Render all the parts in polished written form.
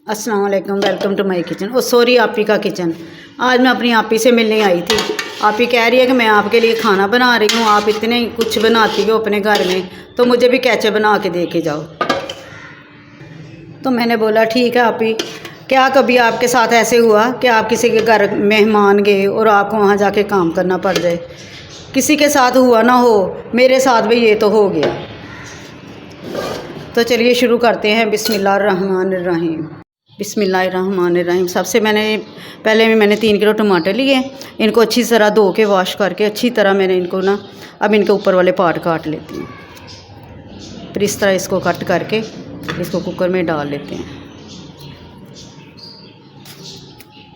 अस्सलाम वालेकुम, welcome to my kitchen. Oh sorry, आपी का किचन। आज मैं अपनी आपी से मिलने आई थी। आपी कह रही है कि मैं आपके लिए खाना बना रही हूँ, आप इतने कुछ बनाती हो अपने घर में, तो मुझे भी केचप बना के दे के जाओ। तो मैंने बोला ठीक है आपी, क्या कभी आपके साथ ऐसे हुआ कि आप किसी के घर मेहमान गए और आपको वहाँ जाके काम करना पड़ जाए? किसी के साथ हुआ ना हो, मेरे साथ भी ये तो हो गया। तो चलिए शुरू करते हैं। बिस्मिल्लाहिर्रहमानिर्रहीम। बिस्मिल्लाहिर्रहमानिर्रहीम। सबसे मैंने 3 किलो टमाटर लिए। इनको अच्छी तरह धो के वॉश करके अच्छी तरह मैंने इनको ना, अब इनके ऊपर वाले पार्ट काट लेती हूँ। फिर इस तरह इसको कट करके इसको कुकर में डाल लेते हैं।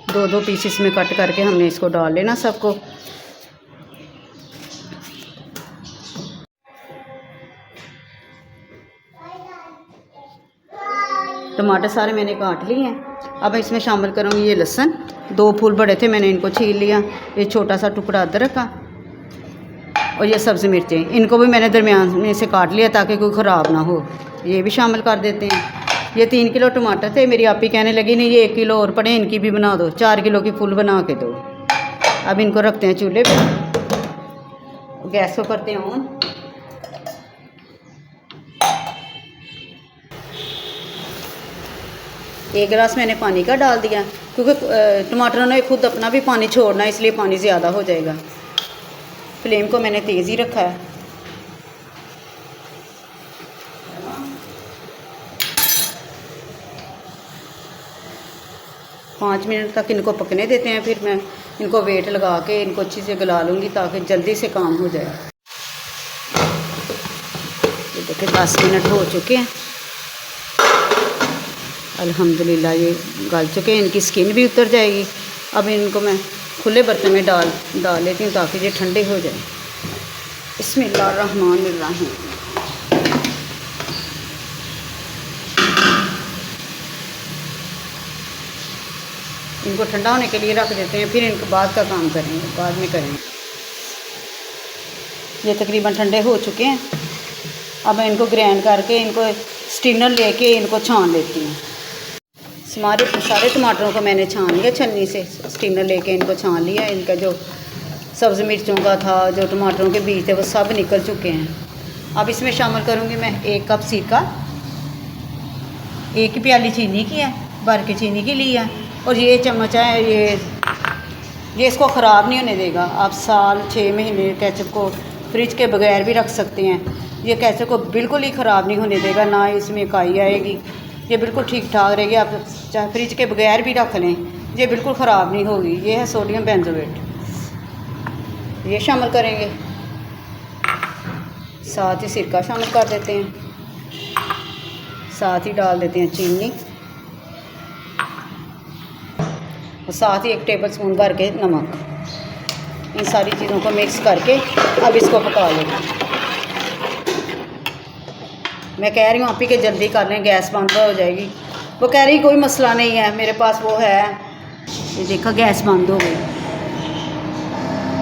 2-2 पीसेस में कट करके हमने इसको डाल लेना सबको। टमाटर सारे मैंने काट लिए हैं। अब इसमें शामिल करूँगी ये लहसुन। 2 फूल बड़े थे, मैंने इनको छील लिया। ये छोटा सा टुकड़ा अदरक का, और ये सब्ज़ी मिर्चें, इनको भी मैंने दरमियान में से काट लिया ताकि कोई ख़राब ना हो। ये भी शामिल कर देते हैं। ये 3 किलो टमाटर थे। मेरी आपी कहने लगी नहीं ये 1 किलो और पड़े, इनकी भी बना दो, 4 किलो की फुल बना के दो। अब इनको रखते हैं चूल्हे पे, गैस को करते हैं ऑन। एक गिलास मैंने पानी का डाल दिया, क्योंकि टमाटरों ने खुद अपना भी पानी छोड़ना है, इसलिए पानी ज़्यादा हो जाएगा। फ्लेम को मैंने तेज़ ही रखा है। पाँच मिनट तक इनको पकने देते हैं। फिर मैं इनको वेट लगा के इनको अच्छी से गला लूँगी ताकि जल्दी से काम हो जाए। ये देखिए 10 मिनट हो चुके हैं। अल्हम्दुलिल्लाह ये गल चुके हैं, इनकी स्किन भी उतर जाएगी। अब इनको मैं खुले बर्तन में डाल लेती हूँ ताकि ये ठंडे हो जाए। बिस्मिल्लाहिर्रहमानिर्रहीम। इनको ठंडा होने के लिए रख देते हैं, फिर इनको बाद का काम करेंगे, बाद में करेंगे। ये तकरीबन ठंडे हो चुके हैं। अब मैं इनको ग्राइंड करके इनको स्टीनर लेके इनको छान लेती हूँ। सारे टमाटरों को मैंने छान लिया छन्नी से, स्टीनर लेके इनको छान लिया। इनका जो सब्ज़ मिर्चों का था, जो टमाटरों के बीज थे, वो सब निकल चुके हैं। अब इसमें शामिल करूँगी मैं 1 कप सिरका, 1 प्याली चीनी की है, भर के चीनी की ली है, और ये चम्मच है, ये इसको ख़राब नहीं होने देगा। आप साल 6 महीने केचप को फ्रिज के बगैर भी रख सकते हैं। ये केचप को बिल्कुल ही ख़राब नहीं होने देगा, ना इसमें काई आएगी। ये बिल्कुल ठीक ठाक रहेगी। आप चाहे फ्रिज के बगैर भी रख लें, ये बिल्कुल ख़राब नहीं होगी। ये है सोडियम बेंजोएट, ये शामिल करेंगे। साथ ही सिरका शामिल कर देते हैं, साथ ही डाल देते हैं चीनी, और साथ ही 1 टेबल स्पून भर के नमक। इन सारी चीज़ों को मिक्स करके अब इसको पका लेंगे। मैं कह रही हूँ आप ही के जल्दी कर लें, गैस बंद हो जाएगी। वो कह रही कोई मसला नहीं है, मेरे पास वो है। ये देखा गैस बंद हो गई।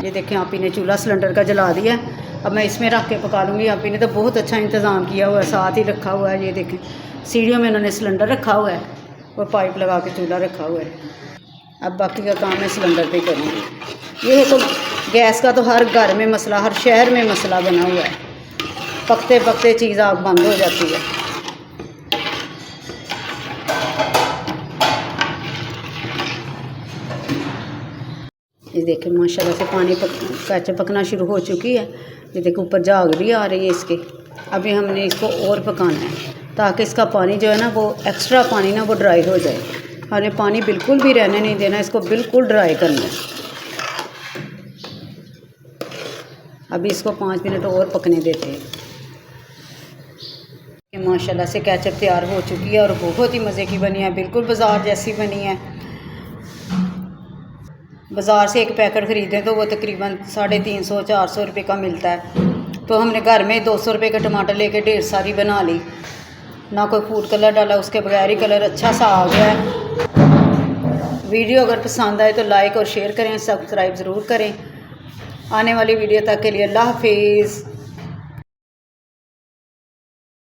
ये देखें आप ही ने चूल्हा सिलेंडर का जला दिया। अब मैं इसमें रख के पका लूँगी। आप ही ने तो बहुत अच्छा इंतज़ाम किया हुआ है, साथ ही रखा हुआ है। ये देखें सीढ़ियों में उन्होंने सिलेंडर रखा हुआ है और पाइप लगा के चूल्हा रखा हुआ है। अब बाकी का काम मैं सिलेंडर पे करूँगी। ये है तो गैस का तो हर घर में मसला, हर शहर में मसला बना हुआ है। पकते पकते चीज़ आग बंद हो जाती है। ये देखें माशाल्लाह से पानी केचप पकना शुरू हो चुकी है। ये देखो ऊपर झाग भी आ रही है इसके। अभी हमने इसको और पकाना है ताकि इसका पानी जो है ना, वो एक्स्ट्रा पानी ना वो ड्राई हो जाए। हमने पानी बिल्कुल भी रहने नहीं देना, इसको बिल्कुल ड्राई करना है। अभी इसको 5 मिनट और पकने देते हैं। माशाल्लाह से केचप तैयार हो चुकी है और बहुत ही मज़े की बनी है, बिल्कुल बाज़ार जैसी बनी है। बाज़ार से एक पैकेट ख़रीदें तो वो तकरीबन 350-400 रुपये का मिलता है। तो हमने घर में 200 रुपये के टमाटर लेके ढेर सारी बना ली, ना कोई फूड कलर डाला, उसके बगैर ही कलर अच्छा सा आ गया है। वीडियो अगर पसंद आए तो लाइक और शेयर करें, सब्सक्राइब ज़रूर करें। आने वाली वीडियो तक के लिए अल्लाह हाफिज़।